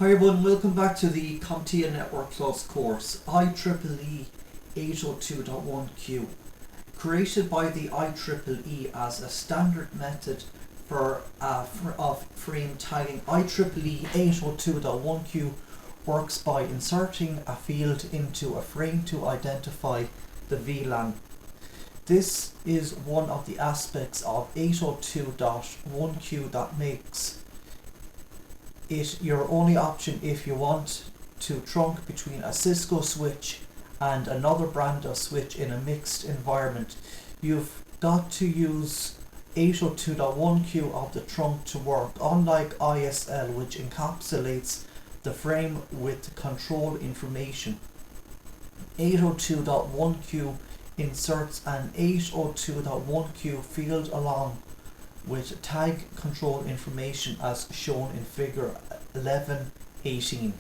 Hi everyone, welcome back to the Comptia Network Plus course, Ieee 802.1q. Created by the Ieee as a standard method of frame tagging, Ieee 802.1q works by inserting a field into a frame to identify the VLAN. This is one of the aspects of 802.1q that makes it your only option if you want to trunk between a Cisco switch and another brand of switch in a mixed environment. You've got to use 802.1q of the trunk to work, unlike ISL, which encapsulates the frame with control information. 802.1q inserts an 802.1q field along with tag control information as shown in figure 11.18.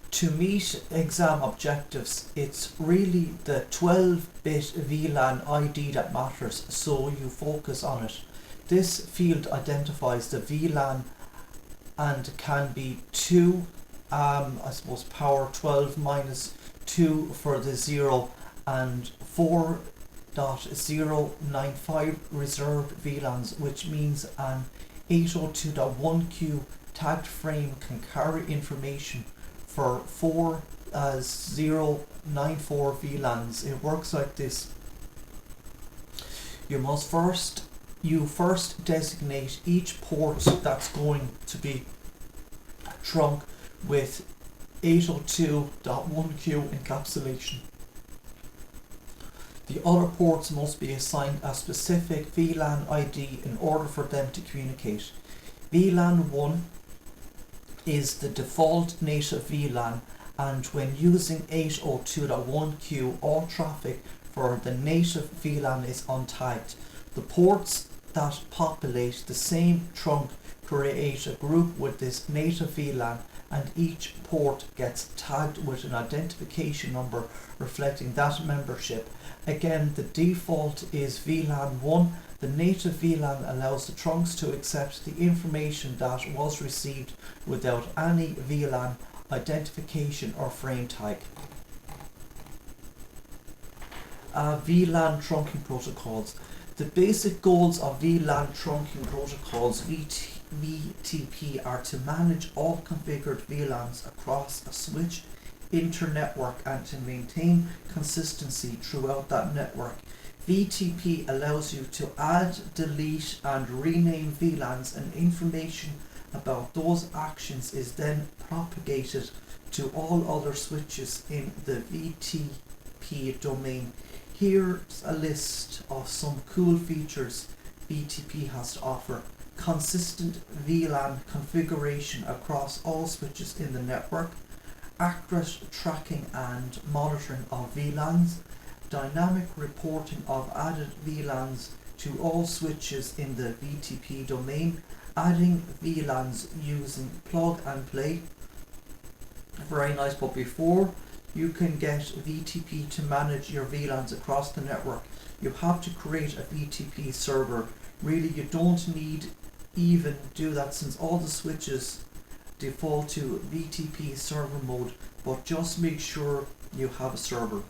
To meet exam objectives, it's really the 12-bit VLAN ID that matters, so you focus on it. This field identifies the VLAN and can be 2, power 12 minus 2 for the 0 and 4.095 reserved VLANs, which means an 802.1q tagged frame can carry information for 4.094 VLANs. It works like this. You first designate each port that's going to be trunk with 802.1q encapsulation. The other ports must be assigned a specific VLAN ID in order for them to communicate. VLAN 1 is the default native VLAN, and when using 802.1q, all traffic for the native VLAN is untagged. The ports that populate the same trunk create a group with this native VLAN, and each port gets tagged with an identification number reflecting that membership. Again, the default is VLAN 1. The native VLAN allows the trunks to accept the information that was received without any VLAN identification or frame tag. VLAN trunking protocols. The basic goals of VLAN trunking protocols VTP are to manage all configured VLANs across a switch internetwork and to maintain consistency throughout that network. VTP allows you to add, delete and rename VLANs, and information about those actions is then propagated to all other switches in the VTP domain. Here's a list of some cool features VTP has to offer. Consistent VLAN configuration across all switches in the network, accurate tracking and monitoring of VLANs, dynamic reporting of added VLANs to all switches in the VTP domain, adding VLANs using plug and play. Very nice, but before you can get VTP to manage your VLANs across the network, you have to create a VTP server. Really, you don't need even do that, since all the switches default to VTP server mode, but just make sure you have a server.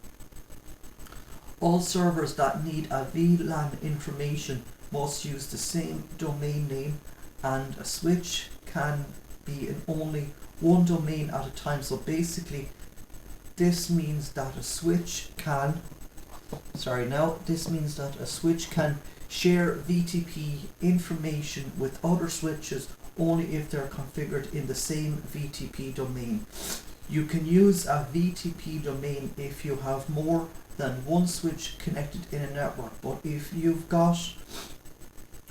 All servers that need a VLAN information must use the same domain name, and a switch can be in only one domain at a time. So basically this means that a switch can share VTP information with other switches only if they're configured in the same VTP domain. You can use a VTP domain if you have more than one switch connected in a network, but if you've got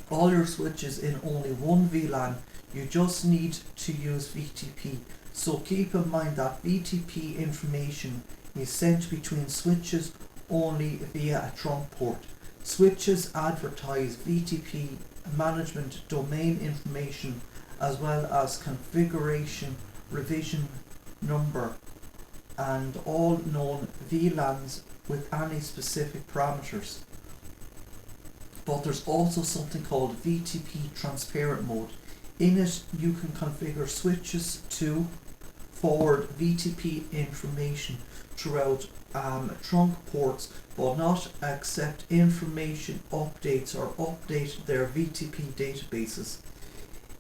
all your switches in only one VLAN, you just need to use VTP. So keep in mind that VTP information is sent between switches only via a trunk port. Switches advertise VTP management domain information as well as configuration revision number and all known VLANs with any specific parameters. But there's also something called VTP transparent mode. In it, you can configure switches to forward VTP information throughout trunk ports, but not accept information updates or update their VTP databases.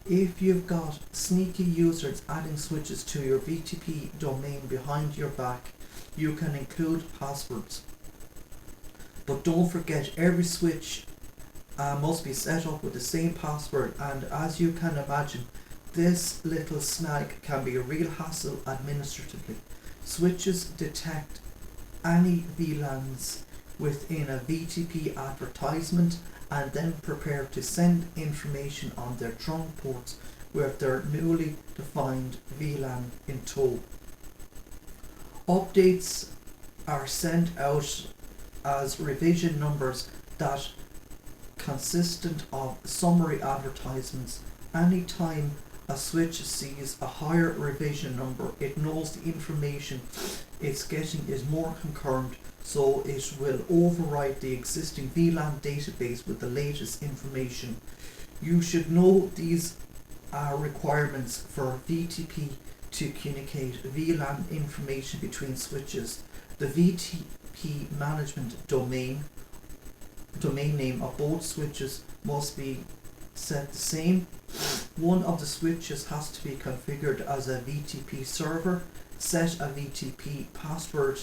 If you've got sneaky users adding switches to your VTP domain behind your back, you can include passwords. But don't forget, every switch must be set up with the same password, and as you can imagine, this little snag can be a real hassle administratively. Switches detect any VLANs within a VTP advertisement and then prepare to send information on their trunk ports with their newly defined VLAN in tow. Updates are sent out as revision numbers that consistent of summary advertisements. Anytime a switch sees a higher revision number, it knows the information it's getting is more concurrent, so it will override the existing VLAN database with the latest information. You should know these are requirements for VTP to communicate VLAN information between switches. The VTP management domain name of both switches must be set the same. One of the switches has to be configured as a VTP server. Set a VTP password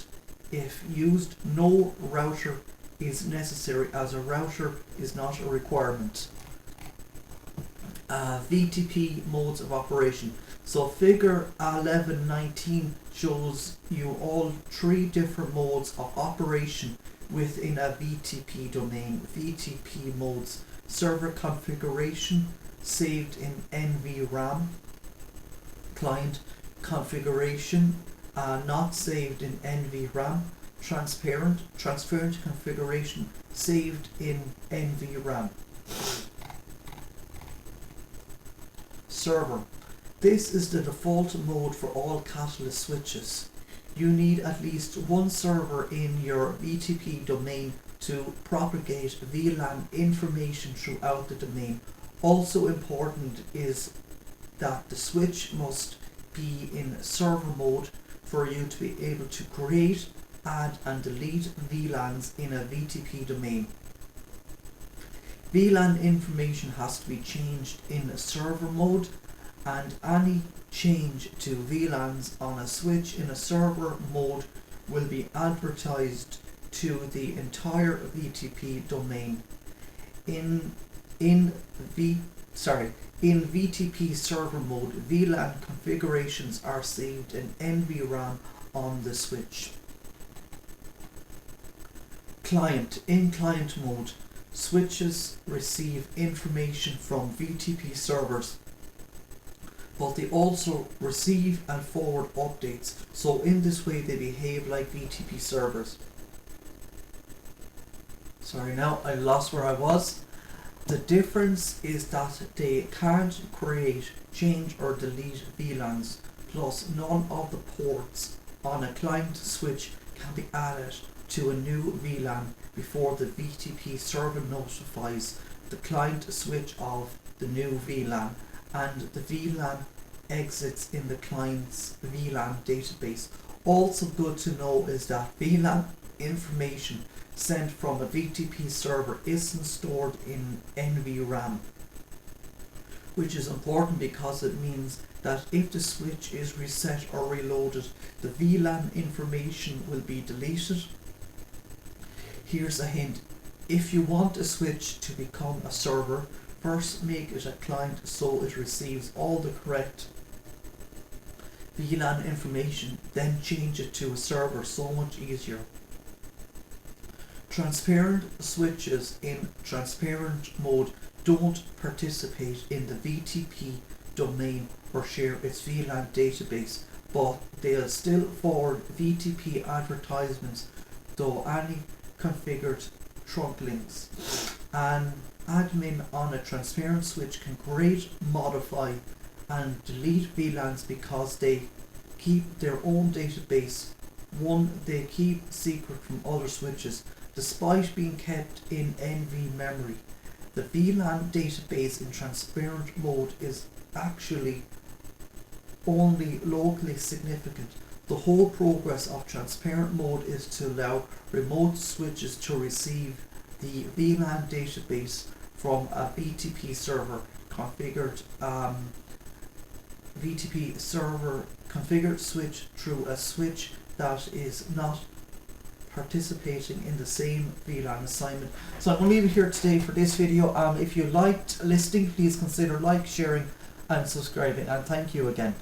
if used. No router is necessary, as a router is not a requirement. VTP modes of operation. So figure 1119 shows you all three different modes of operation within a VTP domain. VTP modes: server configuration saved in NVRAM, client configuration not saved in NVRAM, transparent configuration saved in NVRAM. Server. This is the default mode for all Catalyst switches. You need at least one server in your VTP domain to propagate VLAN information throughout the domain. Also important is that the switch must be in server mode for you to be able to create, add and delete VLANs in a VTP domain. VLAN information has to be changed in server mode, and any change to VLANs on a switch in a server mode will be advertised to the entire VTP domain. In VTP server mode, VLAN configurations are saved in NVRAM on the switch. Client. In client mode, switches receive information from VTP servers, but they also receive and forward updates, so in this way they behave like VTP servers. Sorry, now I lost where I was. The difference is that they can't create, change or delete VLANs, plus none of the ports on a client switch can be added to a new VLAN before the VTP server notifies the client switch of the new VLAN, and the VLAN exits in the client's VLAN database. Also good to know is that VLAN information sent from a VTP server isn't stored in NVRAM, which is important because it means that if the switch is reset or reloaded, the VLAN information will be deleted. Here's a hint: if you want a switch to become a server, first make it a client so it receives all the correct VLAN information, then change it to a server, so much easier. Transparent switches in transparent mode don't participate in the VTP domain or share its VLAN database, but they'll still forward VTP advertisements, though any configured trunk links. An admin on a transparent switch can create, modify and delete VLANs because they keep their own database, one they keep secret from other switches, despite being kept in NV memory. The VLAN database in transparent mode is actually only locally significant. The whole progress of transparent mode is to allow remote switches to receive the VLAN database from a VTP server configured switch through a switch that is not participating in the same VLAN assignment. So I'm going to leave it here today for this video. If you liked listening, please consider sharing and subscribing, and thank you again.